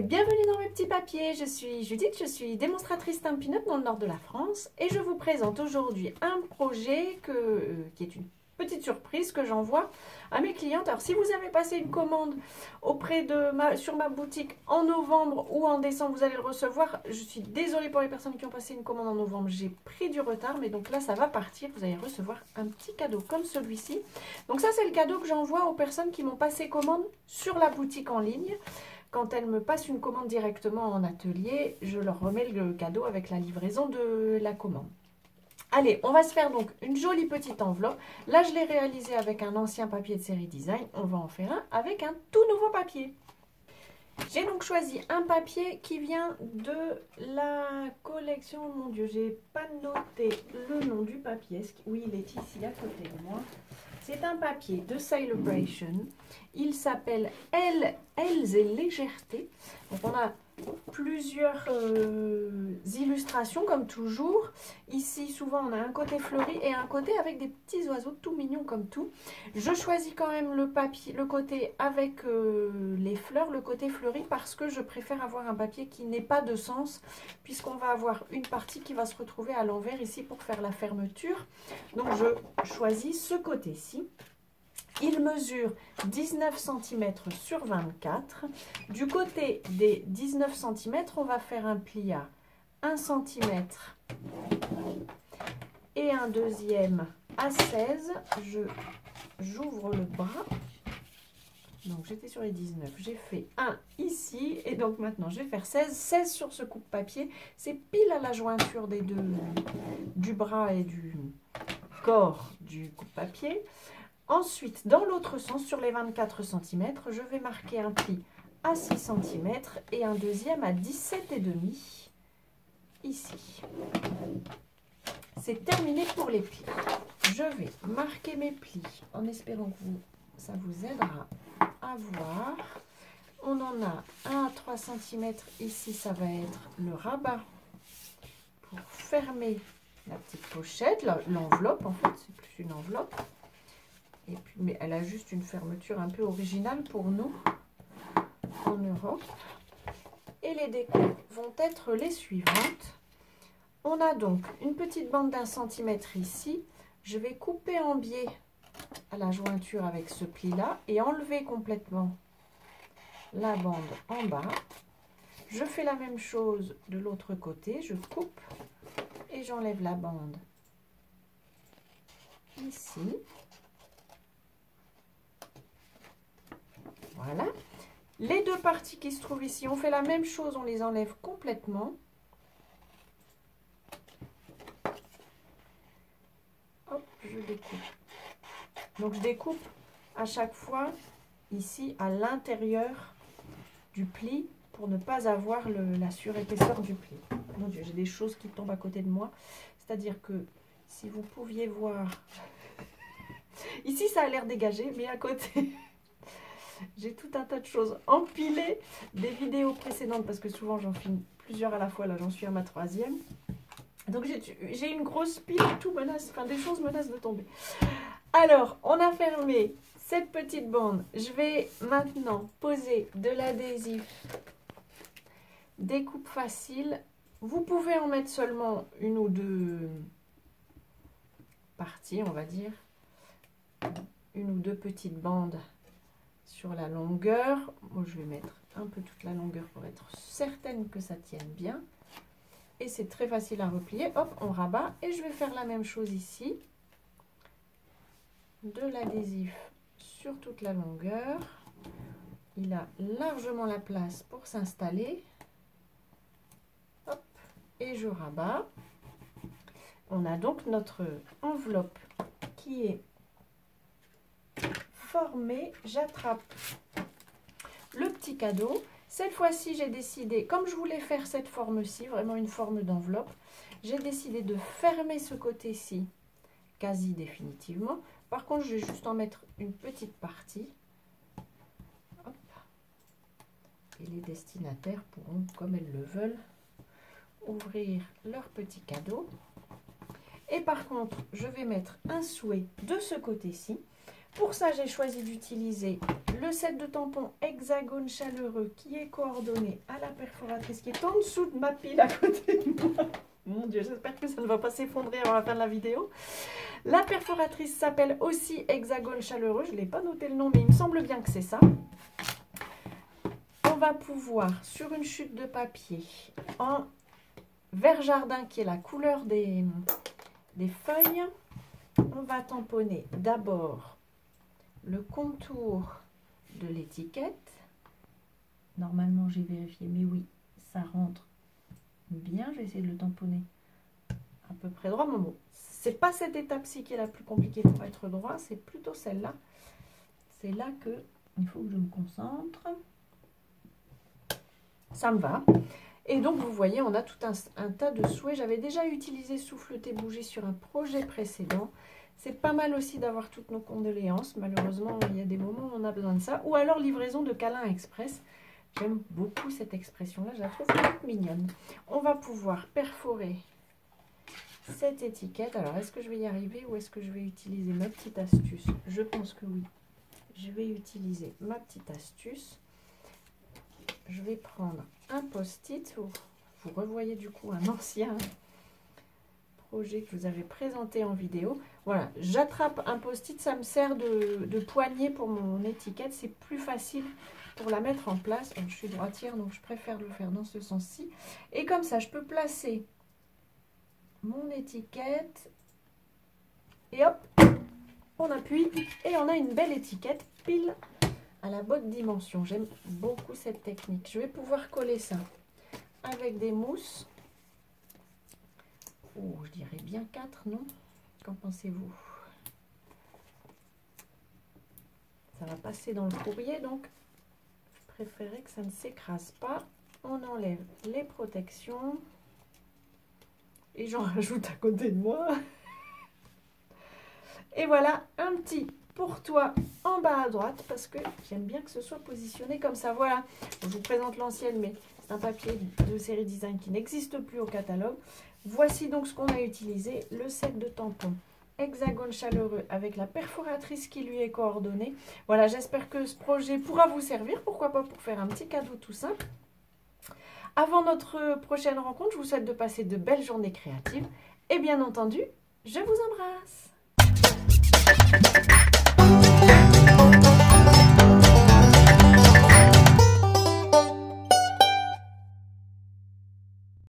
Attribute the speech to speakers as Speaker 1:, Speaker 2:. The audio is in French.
Speaker 1: et bienvenue dans mes petits papiers. Je suis Judith, je suis démonstratrice Stampin' Up dans le nord de la France et je vous présente aujourd'hui un projet qui est une petite surprise que j'envoie à mes clientes. Alors si vous avez passé une commande sur ma boutique en novembre ou en décembre, vous allez le recevoir. Je suis désolée pour les personnes qui ont passé une commande en novembre, j'ai pris du retard, mais donc là ça va partir. Vous allez recevoir un petit cadeau comme celui-ci. Donc ça c'est le cadeau que j'envoie aux personnes qui m'ont passé commande sur la boutique en ligne. Quand elles me passent une commande directement en atelier, je leur remets le cadeau avec la livraison de la commande. Allez, on va se faire donc une jolie petite enveloppe. Là, je l'ai réalisé avec un ancien papier de série design. On va en faire un avec un tout nouveau papier. J'ai donc choisi un papier qui vient de la collection. Mon Dieu, j'ai pas noté le nom du papier. Oui, il est ici à côté de moi. C'est un papier de Celebration. Il s'appelle Elles et légèreté. Donc on a plusieurs illustrations comme toujours. Ici souvent on a un côté fleuri et un côté avec des petits oiseaux tout mignons comme tout. Je choisis quand même le papier, le côté avec les fleurs, le côté fleuri, parce que je préfère avoir un papier qui n'ait pas de sens, puisqu'on va avoir une partie qui va se retrouver à l'envers ici pour faire la fermeture. Donc je choisis ce côté-ci. Il mesure 19 cm sur 24. Du côté des 19 cm, on va faire un pli à 1 cm et un deuxième à 16. J'ouvre le bras. Donc j'étais sur les 19, j'ai fait 1 ici et donc maintenant je vais faire 16. 16 sur ce coupe-papier, c'est pile à la jointure des deux, du bras et du corps du coupe-papier. Ensuite, dans l'autre sens, sur les 24 cm, je vais marquer un pli à 6 cm et un deuxième à 17,5 ici. C'est terminé pour les plis. Je vais marquer mes plis en espérant que ça vous aidera à voir. On en a un à 3 cm ici, ça va être le rabat pour fermer la petite pochette, l'enveloppe en fait, c'est plus une enveloppe. Et puis, mais elle a juste une fermeture un peu originale pour nous en Europe. Et les découpes vont être les suivantes. On a donc une petite bande d'1 centimètre ici. Je vais couper en biais à la jointure avec ce pli-là et enlever complètement la bande en bas. Je fais la même chose de l'autre côté. Je coupe et j'enlève la bande ici. Voilà. Les deux parties qui se trouvent ici, on fait la même chose, on les enlève complètement. Hop, je découpe. Donc je découpe à chaque fois ici à l'intérieur du pli pour ne pas avoir la surépaisseur du pli. Mon Dieu, j'ai des choses qui tombent à côté de moi. C'est-à-dire que si vous pouviez voir, ici ça a l'air dégagé, mais à côté... J'ai tout un tas de choses empilées des vidéos précédentes parce que souvent j'en filme plusieurs à la fois. Là, j'en suis à ma 3e. Donc, j'ai une grosse pile, tout menace, enfin des choses menacent de tomber. Alors, on a fermé cette petite bande. Je vais maintenant poser de l'adhésif découpe facile. Vous pouvez en mettre seulement une ou deux parties, on va dire. Une ou deux petites bandes sur la longueur. Moi je vais mettre un peu toute la longueur pour être certaine que ça tienne bien, et c'est très facile à replier. Hop, on rabat et je vais faire la même chose ici, de l'adhésif sur toute la longueur. Il a largement la place pour s'installer. Hop, et je rabats. On a donc notre enveloppe qui est formé. J'attrape le petit cadeau. Cette fois-ci, j'ai décidé, comme je voulais faire cette forme-ci, vraiment une forme d'enveloppe, j'ai décidé de fermer ce côté-ci quasi définitivement. Par contre, je vais juste en mettre une petite partie. Hop. Et les destinataires pourront, comme elles le veulent, ouvrir leur petit cadeau. Et par contre, je vais mettre un souhait de ce côté-ci. Pour ça, j'ai choisi d'utiliser le set de tampons hexagone chaleureux qui est coordonné à la perforatrice qui est en dessous de ma pile à côté de moi. Mon Dieu, j'espère que ça ne va pas s'effondrer avant la fin de la vidéo. La perforatrice s'appelle aussi hexagone chaleureux. Je ne l'ai pas noté le nom, mais il me semble bien que c'est ça. On va pouvoir, sur une chute de papier en vert jardin, qui est la couleur des feuilles, on va tamponner d'abord le contour de l'étiquette. Normalement, j'ai vérifié, mais oui, ça rentre bien. Je vais essayer de le tamponner à peu près droit. Mais bon, c'est pas cette étape-ci qui est la plus compliquée pour être droit, c'est plutôt celle-là. C'est là que il faut que je me concentre. Ça me va. Et donc, vous voyez, on a tout un tas de souhaits. J'avais déjà utilisé Souffleter Bougie sur un projet précédent. C'est pas mal aussi d'avoir toutes nos condoléances. Malheureusement, il y a des moments où on a besoin de ça. Ou alors, livraison de câlin express. J'aime beaucoup cette expression-là. Je la trouve toute mignonne. On va pouvoir perforer cette étiquette. Alors, est-ce que je vais y arriver ou est-ce que je vais utiliser ma petite astuce? Je pense que oui. Je vais utiliser ma petite astuce. Je vais prendre un post-it. Vous revoyez du coup un ancien projet que je vous avais présenté en vidéo. Voilà, j'attrape un post-it, ça me sert de poignée pour mon étiquette. C'est plus facile pour la mettre en place. Alors, je suis droitière, donc je préfère le faire dans ce sens-ci. Et comme ça, je peux placer mon étiquette. Et hop, on appuie et on a une belle étiquette pile à la bonne dimension. J'aime beaucoup cette technique. Je vais pouvoir coller ça avec des mousses. Oh, je dirais bien 4, non? Qu'en pensez-vous? Ça va passer dans le courrier, donc je préférerais que ça ne s'écrase pas. On enlève les protections. Et j'en rajoute à côté de moi. Et voilà, un petit pour toi en bas à droite, parce que j'aime bien que ce soit positionné comme ça. Voilà, je vous présente l'ancienne, mais c'est un papier de série design qui n'existe plus au catalogue. Voici donc ce qu'on a utilisé, le set de tampons hexagone chaleureux avec la perforatrice qui lui est coordonnée. Voilà, j'espère que ce projet pourra vous servir, pourquoi pas pour faire un petit cadeau tout simple. Avant notre prochaine rencontre, je vous souhaite de passer de belles journées créatives et bien entendu, je vous embrasse.